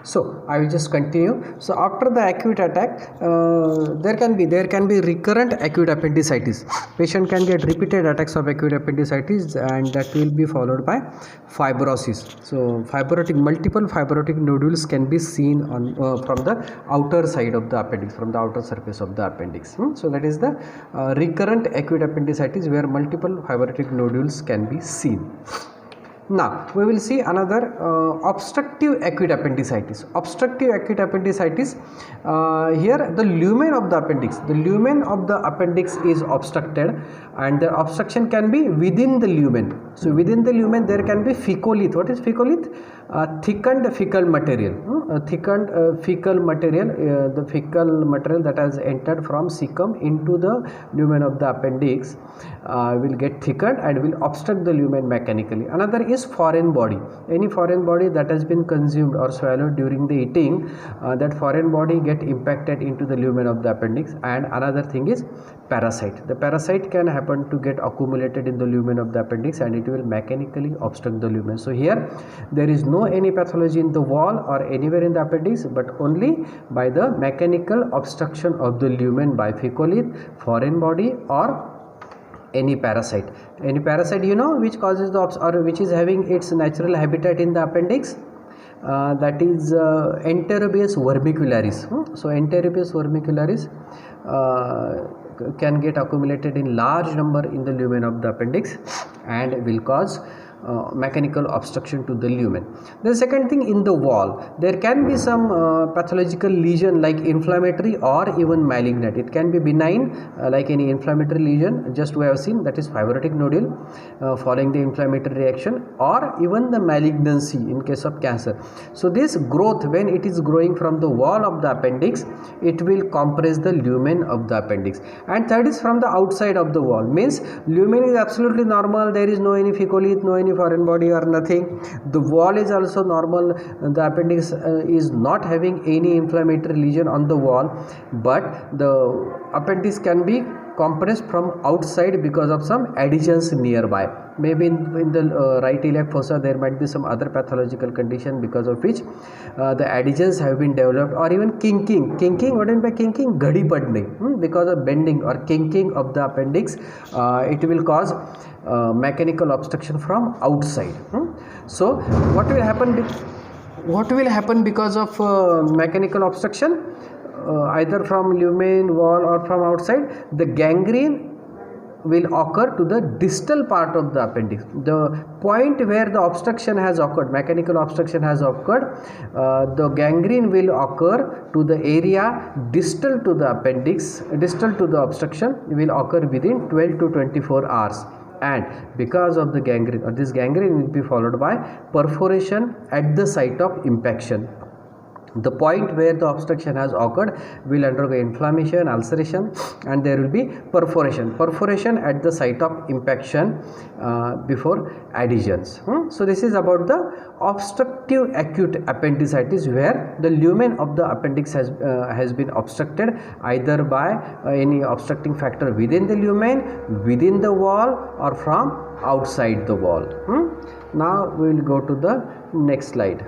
So I will just continue. So after the acute attack, there can be recurrent acute appendicitis. Patient can get repeated attacks of acute appendicitis, and that will be followed by fibrosis. So multiple fibrotic nodules can be seen on from the outer side of the appendix, from the outer surface of the appendix. So that is the recurrent acute appendicitis, where multiple fibrotic nodules can be seen. Now we will see another obstructive acute appendicitis. Obstructive acute appendicitis, here the lumen of the appendix is obstructed, and the obstruction can be within the lumen. So within the lumen there can be fecalith. What is fecalith? Thickened fecal material. Fecal material, the fecal material that has entered from cecum into the lumen of the appendix will get thickened and will obstruct the lumen mechanically. Another is foreign body. Any foreign body that has been consumed or swallowed during the eating, that foreign body get impacted into the lumen of the appendix. And another thing is parasite. The parasite can happen to get accumulated in the lumen of the appendix, and it will mechanically obstruct the lumen. So here there is no any pathology in the wall or anywhere in the appendix, but only by the mechanical obstruction of the lumen by fecalith, foreign body, or any parasite. Any parasite, you know, which causes the or which is having its natural habitat in the appendix, that is Enterobius vermicularis. So Enterobius vermicularis can get accumulated in large number in the lumen of the appendix and will cause mechanical obstruction to the lumen. The second thing, in the wall there can be some pathological lesion like inflammatory or even malignant. It can be benign, like any inflammatory lesion, just we have seen, that is fibrotic nodule following the inflammatory reaction, or even the malignancy in case of cancer. So this growth, when it is growing from the wall of the appendix, it will compress the lumen of the appendix. And third is from the outside of the wall, means lumen is absolutely normal, there is no any fecalith, no any foreign body or nothing. The wall is also normal, the appendix is not having any inflammatory lesion on the wall, but the appendix can be compressed from outside because of some adhesions nearby. Maybe in the right iliac fossa there might be some other pathological condition because of which the adhesions have been developed, or even kinking. What do you mean by kinking? Ghadi padne, because of bending or kinking of the appendix, it will cause mechanical obstruction from outside. So what will happen because of mechanical obstruction, either from lumen, wall, or from outside? The gangrene will occur to the distal part of the appendix. The point where the obstruction has occurred, mechanical obstruction has occurred, the gangrene will occur to the area distal to the appendix, distal to the obstruction, will occur within 12 to 24 hours. And because of the gangrene, or this gangrene will be followed by perforation at the site of impaction. The point where the obstruction has occurred will undergo inflammation, ulceration, and there will be perforation at the site of impaction before adhesions. So this is about the obstructive acute appendicitis, where the lumen of the appendix has been obstructed either by any obstructing factor within the lumen, within the wall, or from outside the wall. Now we will go to the next slide.